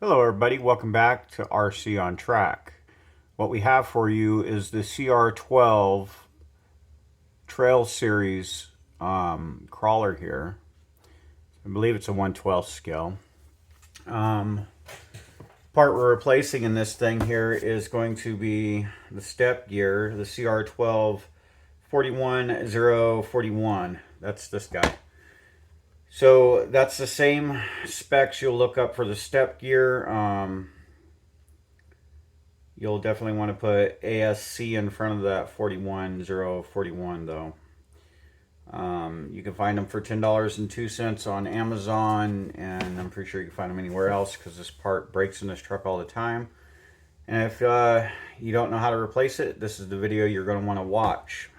Hello everybody, welcome back to RC on Track. What we have for you is the CR12 Trail Series crawler here. I believe it's a 1/12 scale. Part we're replacing in this thing here is going to be the step gear, the CR12 41041. That's this guy. So that's the same specs you'll look up for the step gear. You'll definitely want to put ASC in front of that 41041 though. You can find them for $10.02 on Amazon, and I'm pretty sure you can find them anywhere else because this part breaks in this truck all the time. And if you don't know how to replace it, this is the video you're going to want to watch.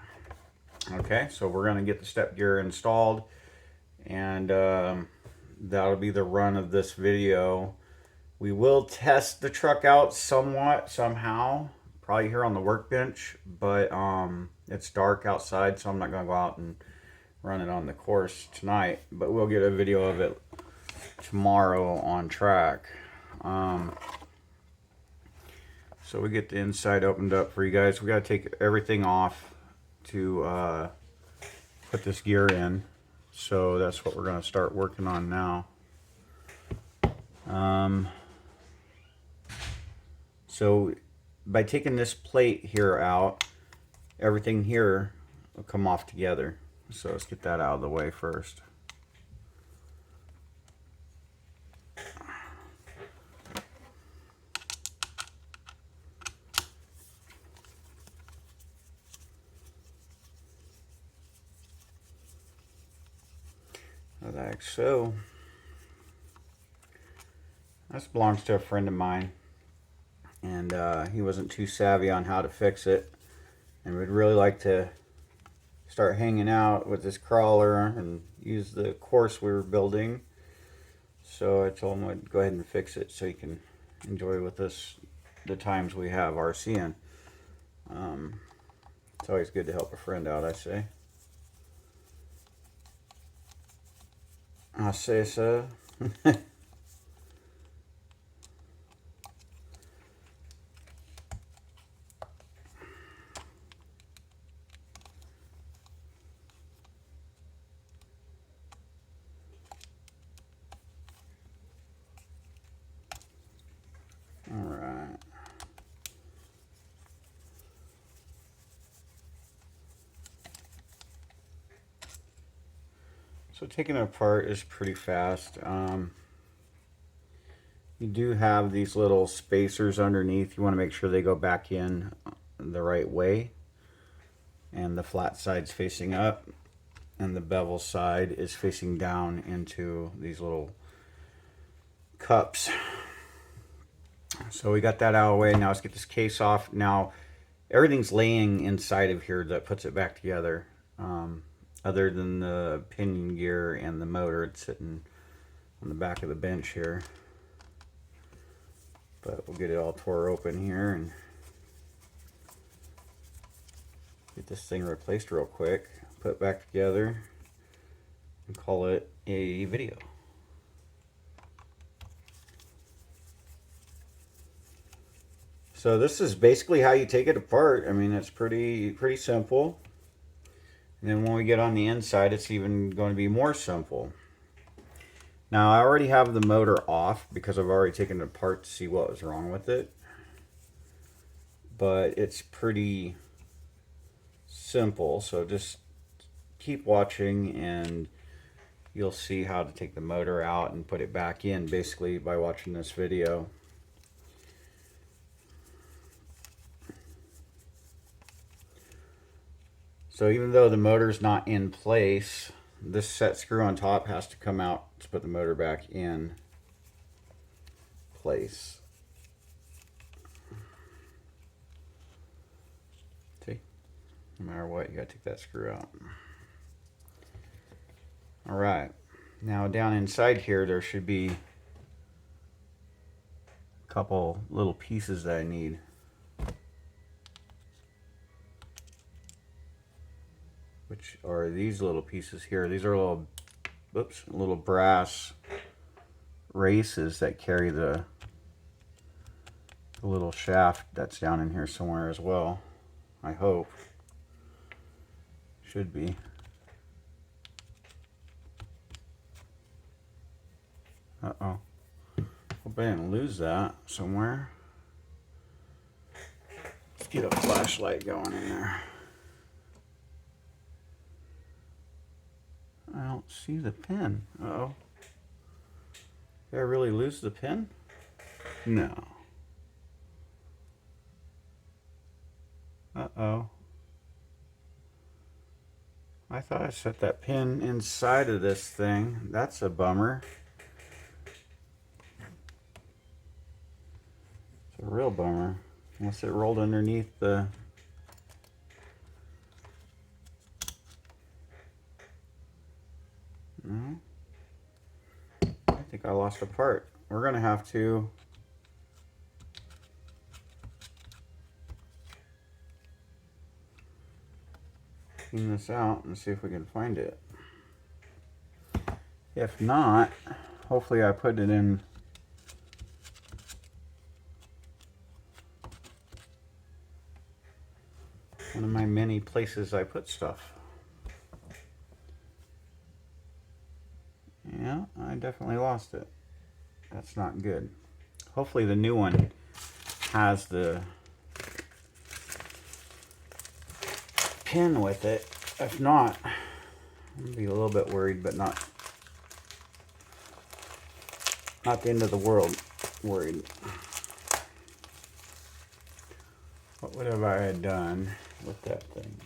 Okay, so we're going to get the step gear installed, and that'll be the run of this video. We will test the truck out somewhat, somehow, probably here on the workbench, but it's dark outside, so I'm not going to go out and run it on the course tonight, but we'll get a video of it tomorrow on track. So we get the inside opened up for you guys. We got to take everything off to put this gear in, so that's what we're going to start working on now. So by taking this plate here out, everything here will come off together. So let's get that out of the way first. Like so. This belongs to a friend of mine, and he wasn't too savvy on how to fix it, and would really like to start hanging out with this crawler and use the course we were building. So I told him I'd go ahead and fix it so he can enjoy with us the times we have RCing. It's always good to help a friend out, I say. I say so. Alright. So taking it apart is pretty fast. You do have these little spacers underneath. You want to make sure they go back in the right way. And the flat side's facing up, and the bevel side is facing down into these little cups. So we got that out of the way. Now let's get this case off. Now everything's laying inside of here that puts it back together, other than the pinion gear and the motor. It's sitting on the back of the bench here, but we'll get it all tore open here and get this thing replaced real quick, put it back together, and call it a video. So this is basically how you take it apart. I mean, it's pretty simple. And then when we get on the inside, it's even going to be more simple. Now, I already have the motor off because I've already taken it apart to see what was wrong with it. But it's pretty simple, so just keep watching and you'll see how to take the motor out and put it back in basically by watching this video. So even though the motor's not in place, this set screw on top has to come out to put the motor back in place. See? No matter what, you gotta take that screw out. Alright, now down inside here there should be a couple little pieces that I need. Which are these little pieces here. These are little brass races that carry the a little shaft that's down in here somewhere as well. I hope. Should be. Uh-oh. Hope I didn't lose that somewhere. Let's get a flashlight going in there. I don't see the pin. Uh-oh. Did I really lose the pin? No. Uh-oh. I thought I set that pin inside of this thing. That's a bummer. It's a real bummer. Unless it rolled underneath the... No. I think I lost a part. We're going to have to... clean this out and see if we can find it. If not, hopefully I put it in one of my many places I put stuff. Yeah, I definitely lost it. That's not good. Hopefully the new one has the pin with it. If not, I'm gonna be a little bit worried, but not the end of the world worried. What would have I had done with that thing?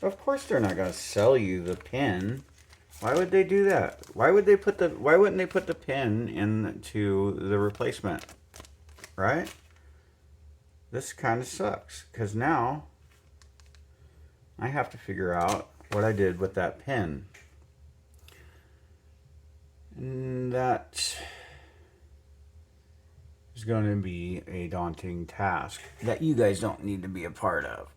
Of course they're not gonna sell you the pin. Why would they do that? Why wouldn't they put the pin into the replacement? Right? This kind of sucks, because now I have to figure out what I did with that pin. And that is going to be a daunting task that you guys don't need to be a part of.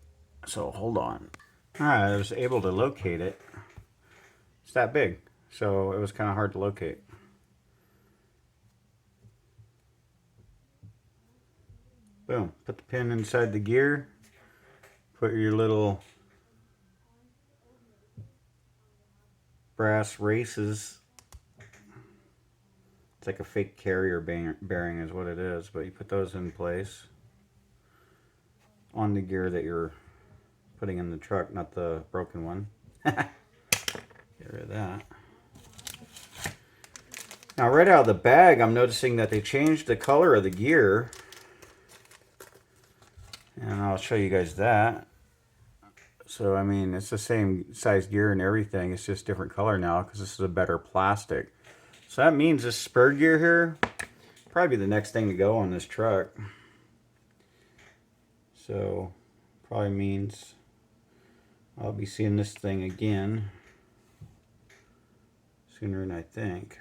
So hold on. Alright, I was able to locate it. It's that big, so it was kind of hard to locate. Boom, put the pin inside the gear, put your little brass races. It's like a fake carrier bearing is what it is, but you put those in place on the gear that you're putting in the truck, not the broken one. Get rid of that. Now right out of the bag, I'm noticing that they changed the color of the gear. And I'll show you guys that. So, I mean, it's the same size gear and everything. It's just different color now because this is a better plastic. So that means this spur gear here, probably be the next thing to go on this truck. So, probably means I'll be seeing this thing again sooner than I think.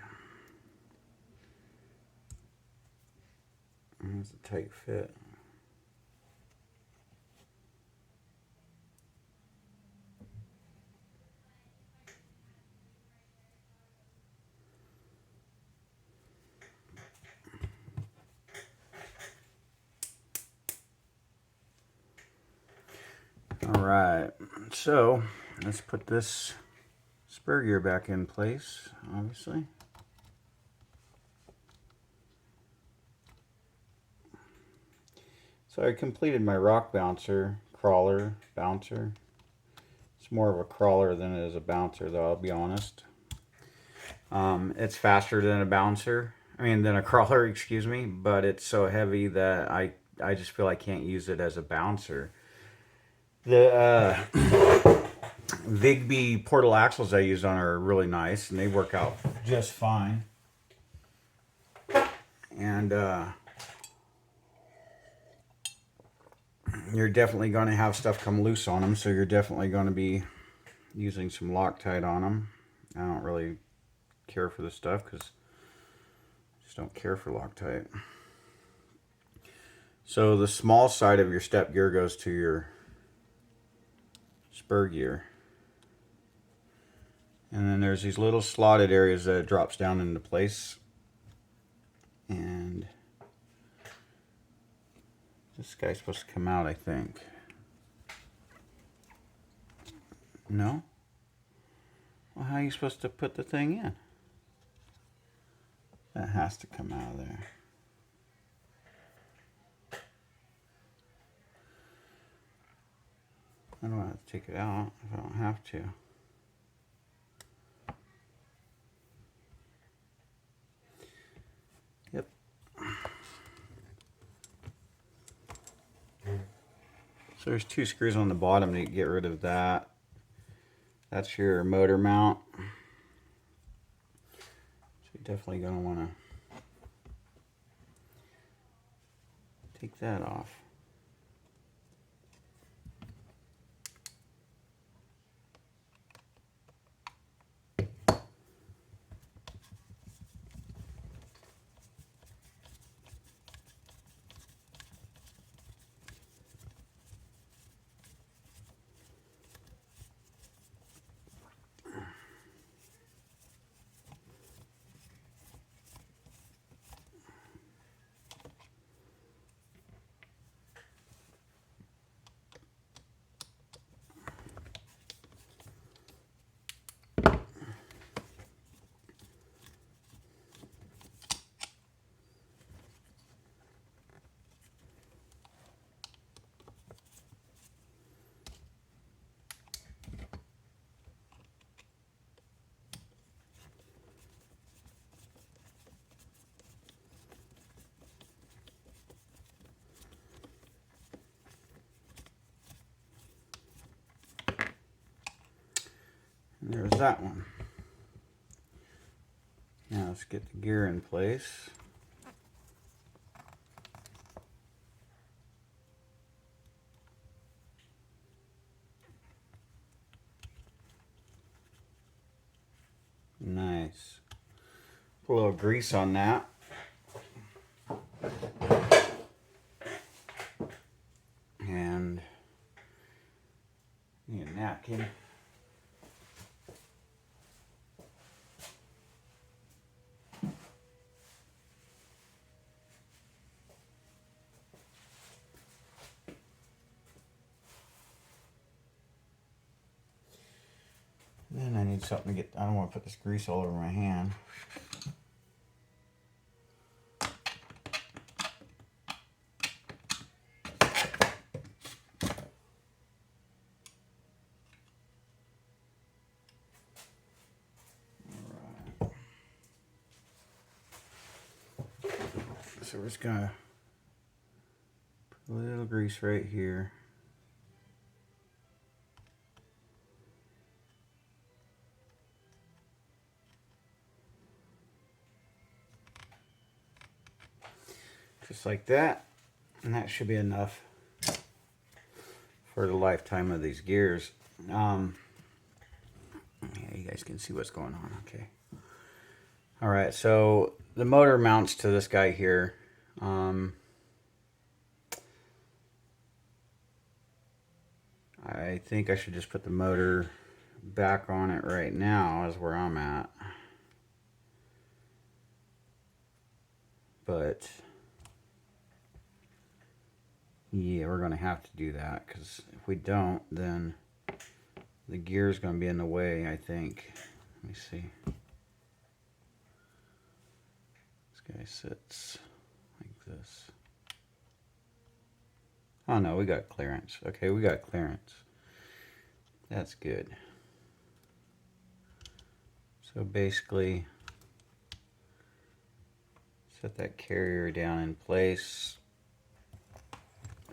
It's a tight fit. Alright, so let's put this spur gear back in place, obviously. So I completed my rock bouncer, crawler, bouncer. It's more of a crawler than it is a bouncer, though, I'll be honest. It's faster than a bouncer, than a crawler, excuse me, but it's so heavy that I just feel I can't use it as a bouncer. The Vigby portal axles I used on are really nice, and they work out just fine. And you're definitely going to have stuff come loose on them, so you're definitely going to be using some Loctite on them. I don't really care for this stuff because I just don't care for Loctite. So the small side of your step gear goes to your spur gear, and then there's these little slotted areas that it drops down into place, And this guy's supposed to come out, I think. No? Well, how are you supposed to put the thing in? That has to come out of there. I don't have to take it out if I don't have to. Yep. So there's 2 screws on the bottom to get rid of that. That's your motor mount. So you're definitely going to want to take that off. And there's that one. Now let's get the gear in place. Nice. Put a little grease on that. And need a napkin. Then I need something to get, I don't want to put this grease all over my hand. Alright. So we're just gonna put a little grease right here. Just like that, and that should be enough for the lifetime of these gears. Yeah, you guys can see what's going on. Okay. All right, so the motor mounts to this guy here. I think I should just put the motor back on it right now is where I'm at. But yeah, we're going to have to do that, because if we don't, then the gear is going to be in the way, I think. Let me see. This guy sits like this. Oh no, we got clearance. Okay, we got clearance. That's good. So basically, set that carrier down in place.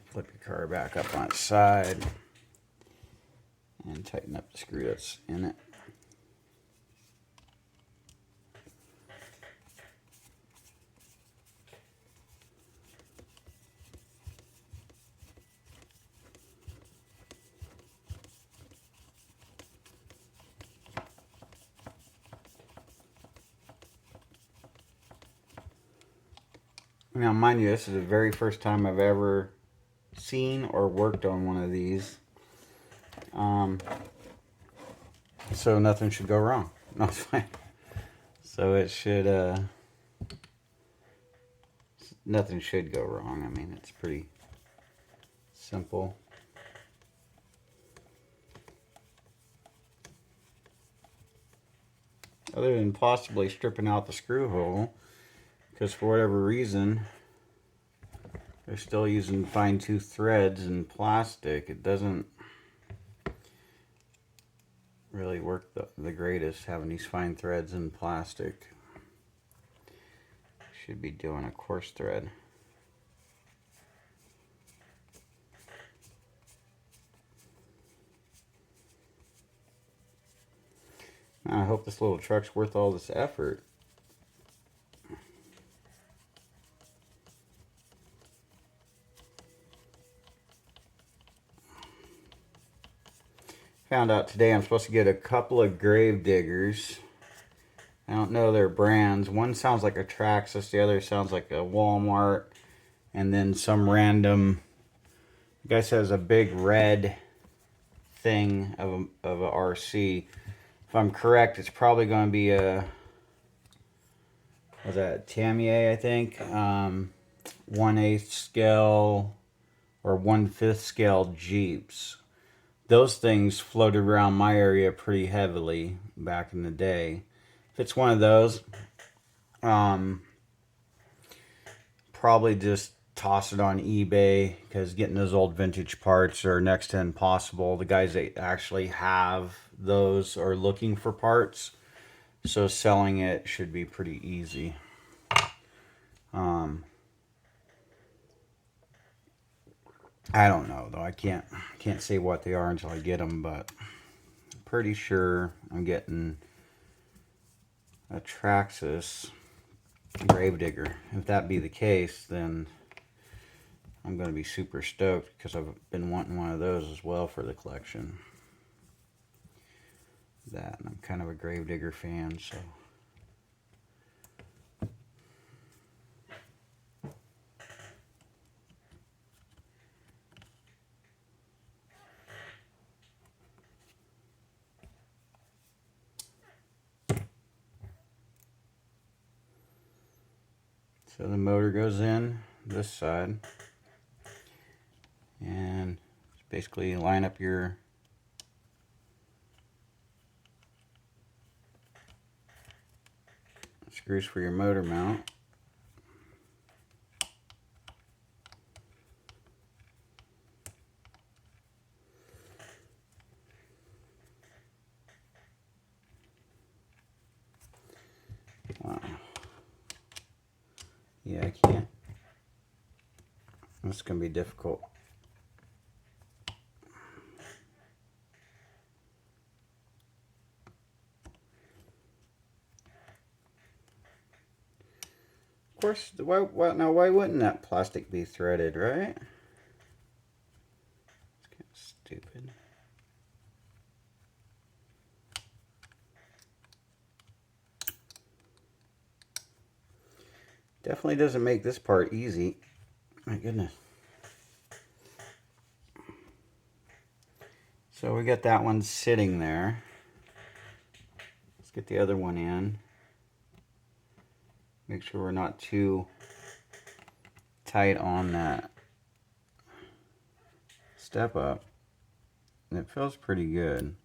Flip your car back up on its side and tighten up the screw that's in it. Now, mind you, this is the very first time I've ever seen or worked on one of these. So nothing should go wrong. No, it's fine. So it should nothing should go wrong. I mean, it's pretty simple. Other than possibly stripping out the screw hole, because for whatever reason they're still using fine tooth threads and plastic. It doesn't really work the greatest having these fine threads in plastic. Should be doing a coarse thread. I hope this little truck's worth all this effort. Found out today I'm supposed to get a couple of grave diggers. I don't know their brands. One sounds like a Traxxas, the other sounds like a Walmart, and then some random, I guess has a big red thing of a RC. If I'm correct, it's probably going to be a, was that Tamier, I think? 1/8 scale or 1/5 scale Jeeps. Those things floated around my area pretty heavily back in the day. If it's one of those, probably just toss it on eBay, because getting those old vintage parts are next to impossible. The guys that actually have those are looking for parts, so selling it should be pretty easy. I don't know though. I can't say what they are until I get them, but I'm pretty sure I'm getting a Traxxas Gravedigger. If that be the case, then I'm going to be super stoked, because I've been wanting one of those as well for the collection. That, and I'm kind of a Gravedigger fan, so. So the motor goes in this side, and basically line up your screws for your motor mount. Wow. Yeah, I can't. This is going to be difficult. Of course, why wouldn't that plastic be threaded, right? It's kind of stupid. Definitely doesn't make this part easy. My goodness. So we got that one sitting there. Let's get the other one in. Make sure we're not too tight on that step up. And it feels pretty good.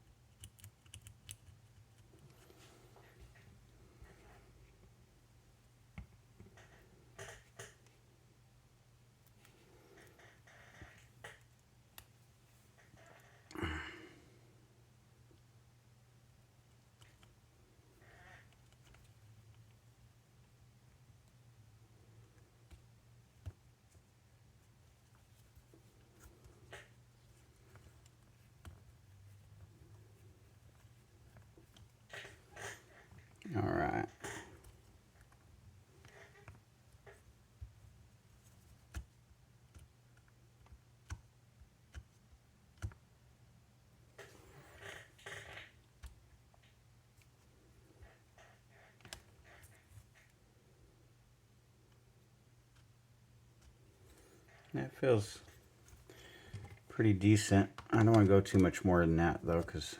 All right. That feels pretty decent. I don't want to go too much more than that though, because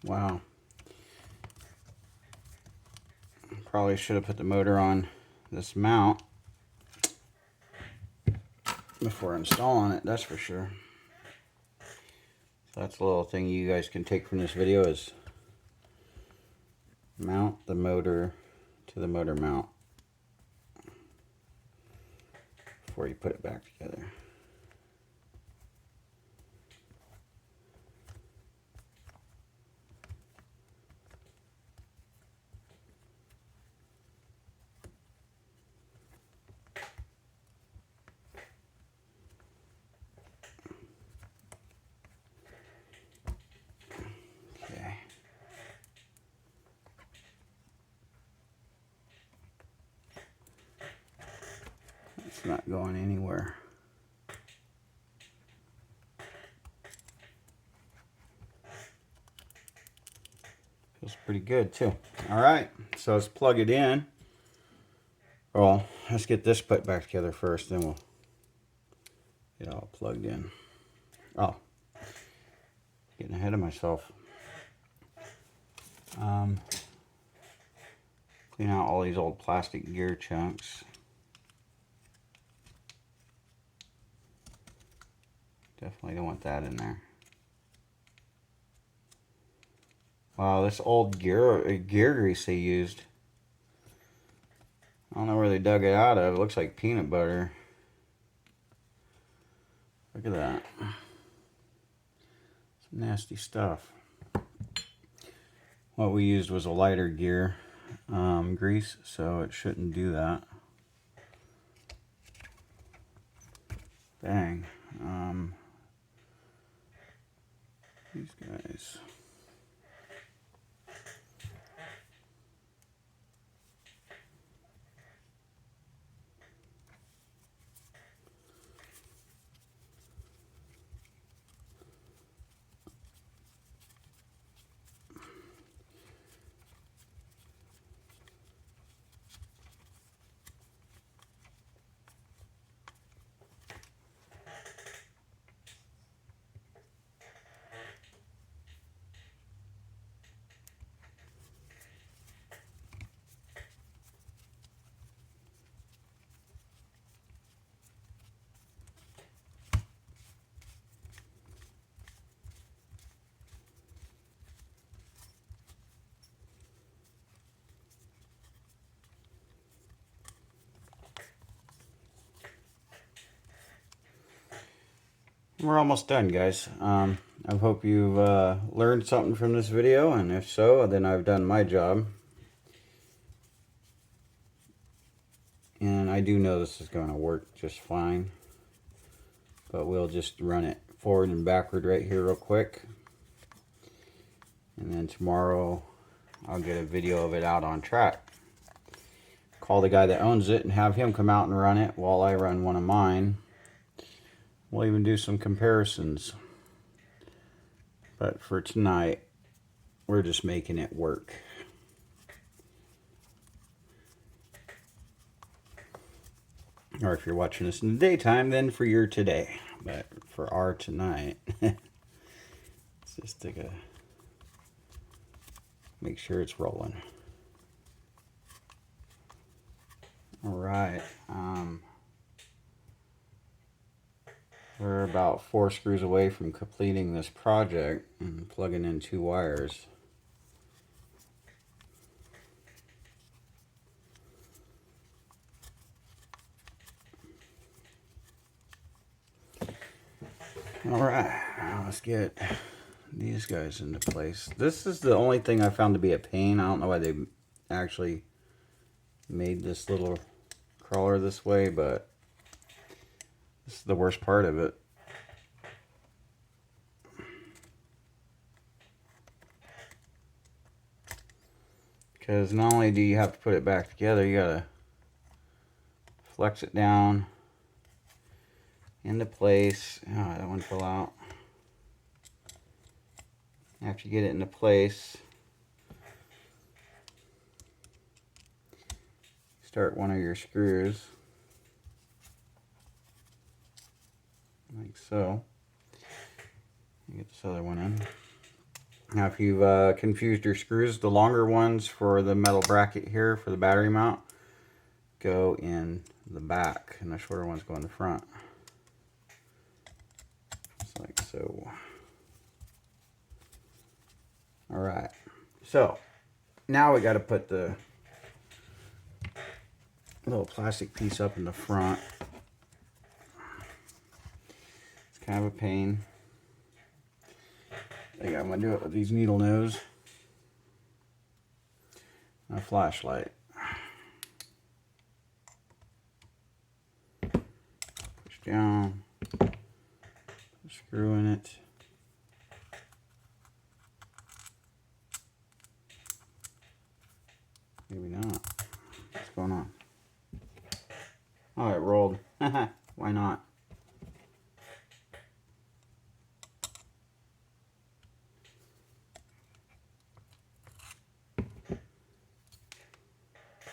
Wow. Probably should have put the motor on this mount before installing it, that's for sure. So that's a little thing you guys can take from this video, is mount the motor to the motor mount before you put it back together. Okay. It's not going anywhere. Feels pretty good too. Alright, so let's plug it in. Well, let's get this put back together first, then we'll get it all plugged in. Oh, getting ahead of myself. Clean out all these old plastic gear chunks. Definitely don't want that in there. Wow, this old gear grease they used. I don't know where they dug it out of. It looks like peanut butter. Look at that. Some nasty stuff. What we used was a lighter gear grease, so it shouldn't do that. Dang. These guys. We're almost done, guys. I hope you've learned something from this video, and if so, then I've done my job. And I do know this is going to work just fine. But we'll just run it forward and backward right here real quick. And then tomorrow I'll get a video of it out on track. Call the guy that owns it and have him come out and run it while I run one of mine. We'll even do some comparisons. But for tonight, we're just making it work. Or if you're watching this in the daytime, then for your today. But for our tonight, let's just take a, make sure it's rolling. All right. We're about 4 screws away from completing this project and plugging in 2 wires. All right, now let's get these guys into place. This is the only thing I found to be a pain. I don't know why they actually made this little crawler this way, but this is the worst part of it. Because not only do you have to put it back together, you gotta flex it down into place. Oh, that one fell out. After you get it into place, start one of your screws, like so. You get this other one in. Now if you've confused your screws, the longer ones for the metal bracket here for the battery mount go in the back, and the shorter ones go in the front. Just like so. Alright, so now we got to put the little plastic piece up in the front. It's kind of a pain. I think I'm going to do it with these needle nose and a flashlight. Push down, put a screw in it. Maybe not. What's going on? Oh, it rolled. Why not?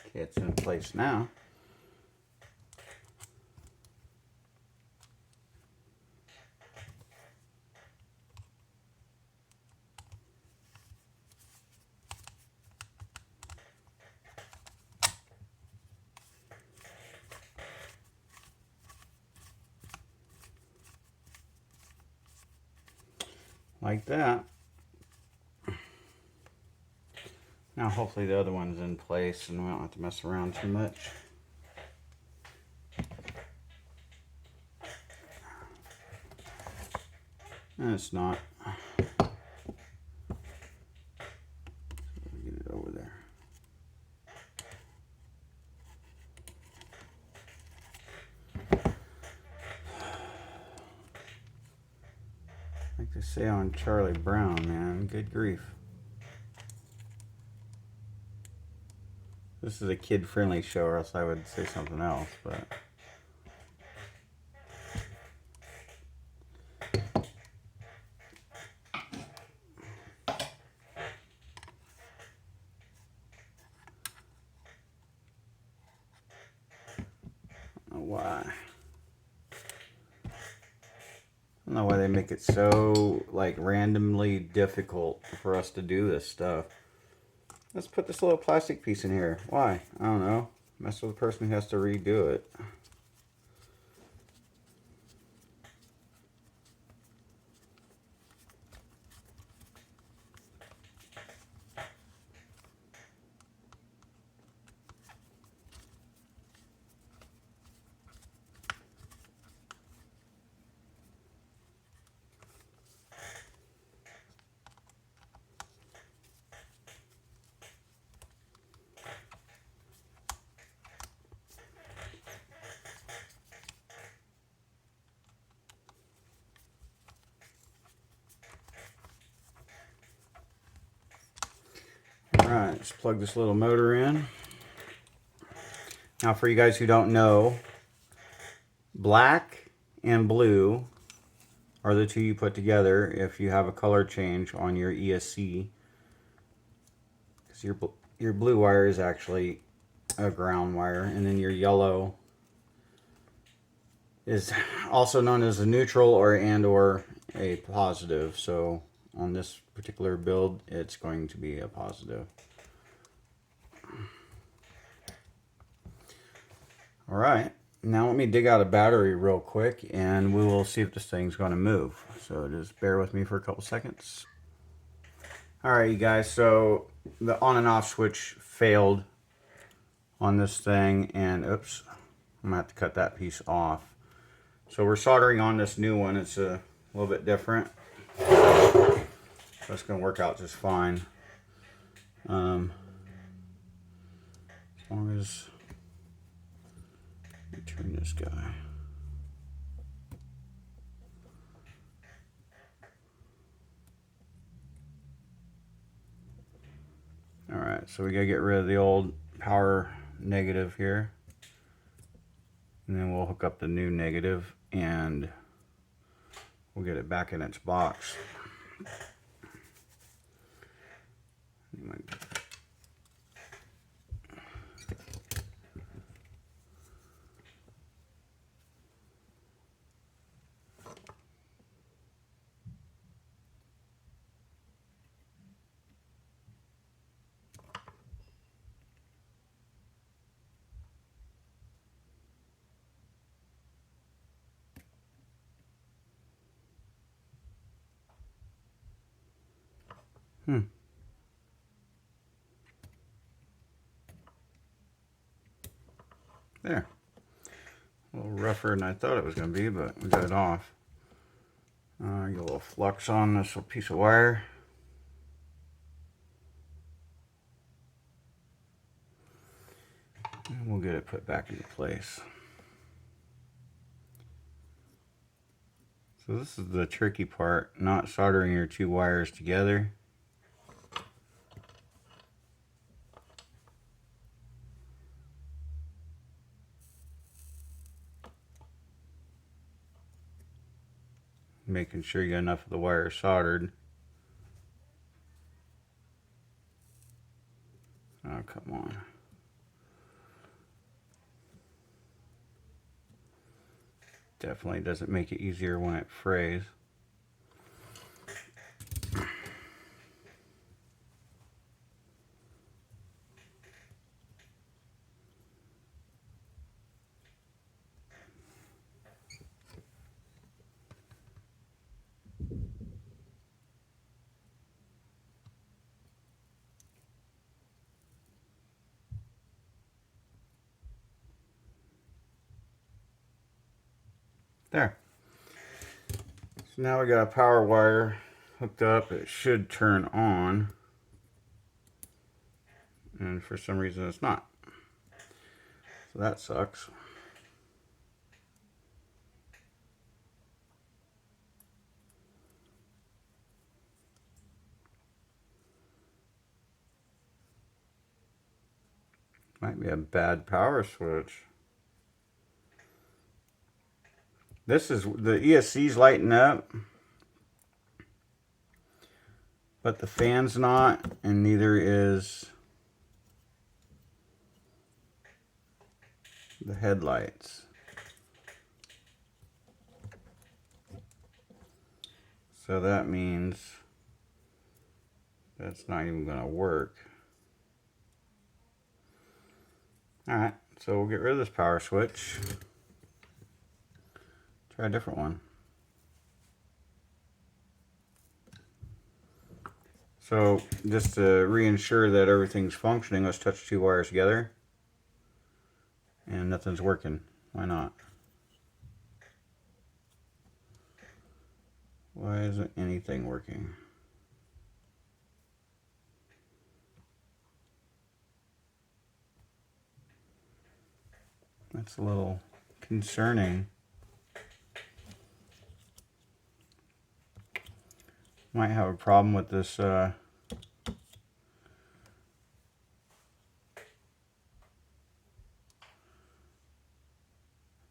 Okay, it's in place now. Like that. Now hopefully the other one's in place and we don't have to mess around too much. And it's not. Get it over there. Like they say on Charlie Brown, man, good grief. This is a kid-friendly show, or else I would say something else, but... I don't know why. I don't know why they make it so, like, randomly difficult for us to do this stuff. Let's put this little plastic piece in here. Why? I don't know. Mess with the person who has to redo it. Alright, let's plug this little motor in. Now for you guys who don't know, black and blue are the two you put together if you have a color change on your ASC. Because your blue wire is actually a ground wire, and then your yellow is also known as a neutral or a positive. So on this particular build, it's going to be a positive. All right, now let me dig out a battery real quick and we will see if this thing's going to move. So just bear with me for a couple seconds. All right, you guys, so the on and off switch failed on this thing, and oops, I'm gonna have to cut that piece off. So we're soldering on this new one. It's a little bit different. That's gonna work out just fine. As long as we turn this guy. All right, so we gotta get rid of the old power negative here. And then we'll hook up the new negative and we'll get it back in its box. There. A little rougher than I thought it was going to be, but we got it off. Get a little flux on this little piece of wire. And we'll get it put back into place. So this is the tricky part, not soldering your two wires together. Making sure you got enough of the wire soldered. Oh, come on. Definitely doesn't make it easier when it frays. There. So now we got a power wire hooked up. It should turn on. And for some reason it's not. So that sucks. Might be a bad power switch. This is the ESC's lighting up, but the fan's not, and neither is the headlights. So that means that's not even going to work. Alright, so we'll get rid of this power switch. Try a different one. So just to reassure that everything's functioning, let's touch the two wires together. And nothing's working. Why not? Why isn't anything working? That's a little concerning. Might have a problem with this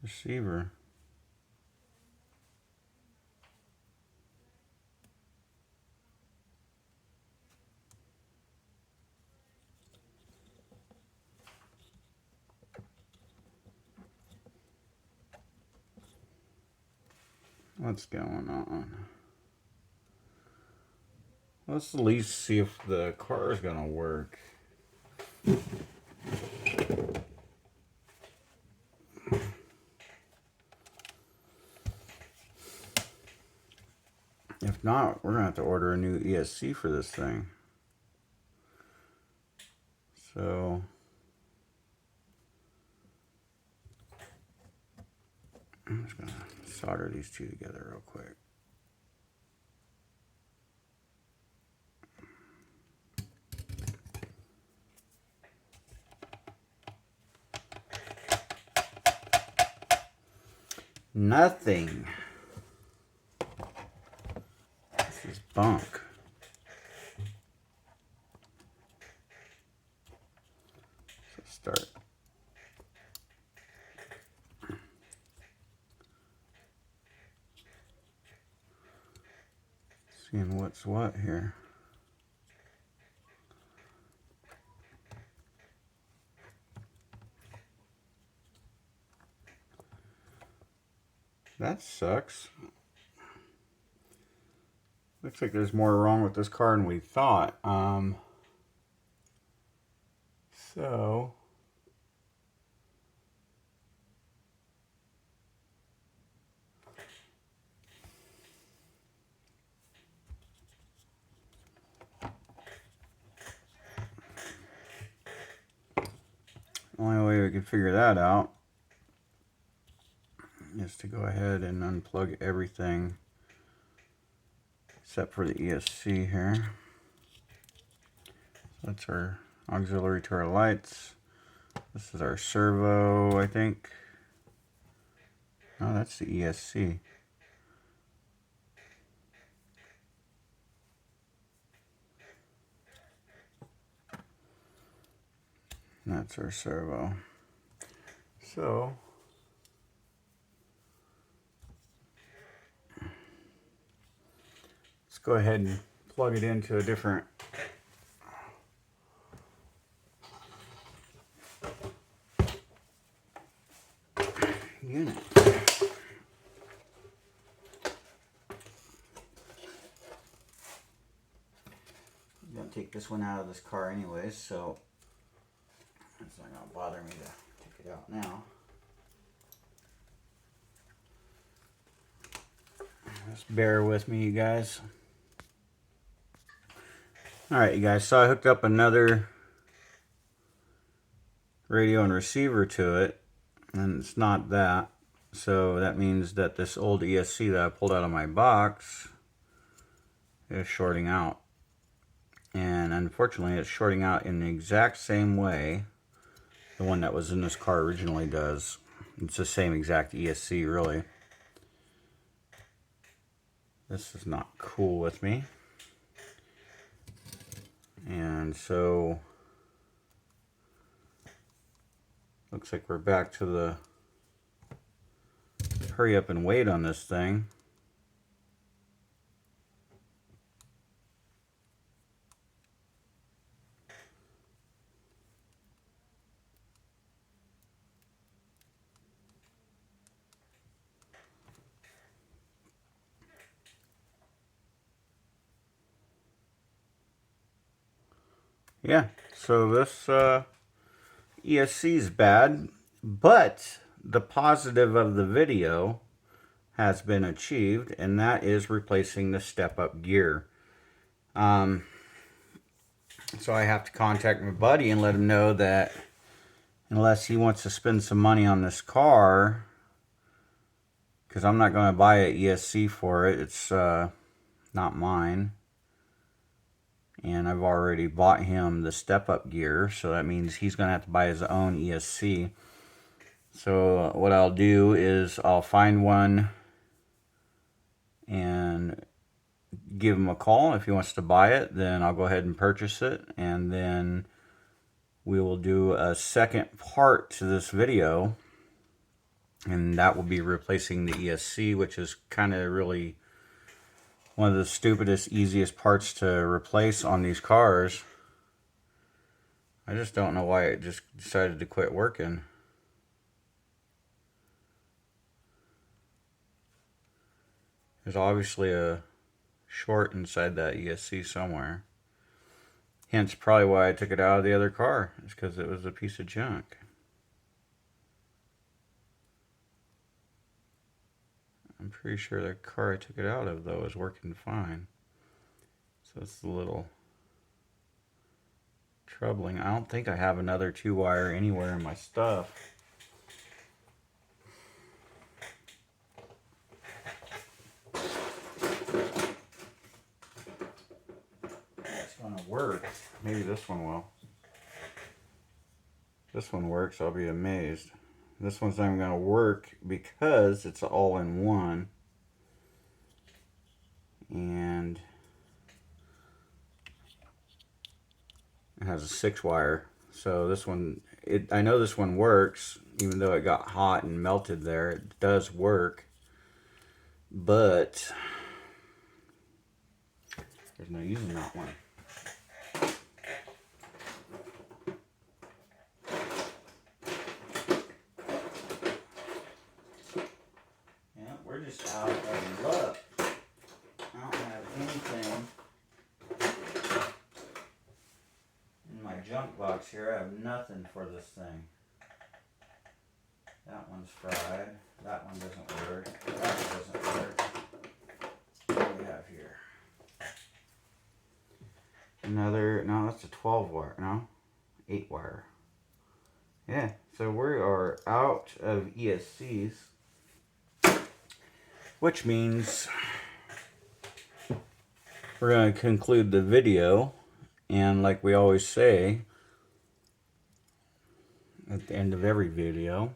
receiver. What's going on? Let's at least see if the car is gonna work. If not, we're gonna have to order a new ESC for this thing. So I'm just gonna solder these two together real quick. Nothing. This is bunk. Let's start. Seeing what's what here. That sucks. Looks like there's more wrong with this car than we thought. So way we can figure that out is to go ahead and unplug everything except for the ESC here. So that's our auxiliary to our lights. This is our servo, I think. Oh, that's the ESC. That's our servo. So let's go ahead and plug it into a different unit. I'm gonna take this one out of this car anyways, so it's not gonna bother me to take it out now. Just bear with me, you guys. Alright, you guys, so I hooked up another radio and receiver to it, and it's not that. So that means that this old ESC that I pulled out of my box is shorting out. And unfortunately, it's shorting out in the exact same way the one that was in this car originally does. It's the same exact ESC, really. This is not cool with me. And so looks like we're back to the hurry up and wait on this thing. Yeah, so this ESC is bad, but the positive of the video has been achieved, and that is replacing the step-up gear. So I have to contact my buddy and let him know that unless he wants to spend some money on this car, because I'm not going to buy an ESC for it, it's not mine. And I've already bought him the step-up gear, so that means he's going to have to buy his own ESC. So what I'll do is I'll find one and give him a call. If he wants to buy it, then I'll go ahead and purchase it, and then we will do a second part to this video, and that will be replacing the ESC, which is kind of really one of the stupidest, easiest parts to replace on these cars. I just don't know why it just decided to quit working. There's obviously a short inside that ESC somewhere. Hence probably why I took it out of the other car. It's because it was a piece of junk. I'm pretty sure the car I took it out of, though, is working fine. So it's a little troubling. I don't think I have another 2-wire anywhere in my stuff. It's going to work. Maybe this one will. This one works, I'll be amazed. This one's not even going to work because it's all in one. And it has a 6-wire. So this one, I know this one works, even though it got hot and melted there. It does work. But there's no using that one. We're just out of luck. I don't have anything in my junk box here. I have nothing for this thing. That one's fried. That one doesn't work. That one doesn't work. What do we have here? Another, no, that's a 12-wire. No, 8-wire. Yeah, so we are out of ESCs, which means we're going to conclude the video. And like we always say at the end of every video,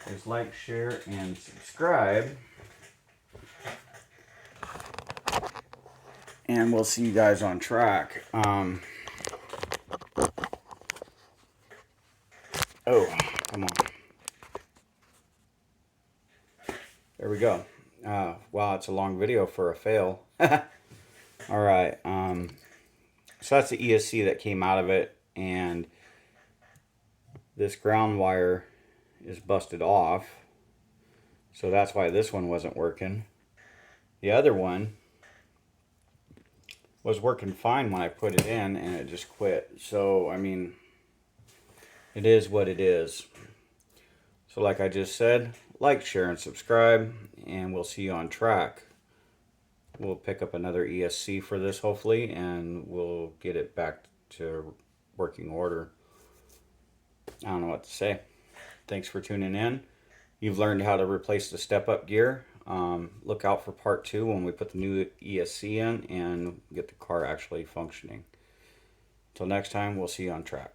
is like, share, and subscribe. And we'll see you guys on track. Oh, come on. There we go. Wow, it's a long video for a fail. All right. So that's the ESC that came out of it, and this ground wire is busted off. So that's why this one wasn't working. The other one was working fine when I put it in, and it just quit. So, I mean, it is what it is. So like I just said, like, share, and subscribe, and we'll see you on track. We'll pick up another ESC for this, hopefully, and we'll get it back to working order. I don't know what to say. Thanks for tuning in. You've learned how to replace the step-up gear. Look out for part 2 when we put the new ESC in and get the car actually functioning. Till next time, we'll see you on track.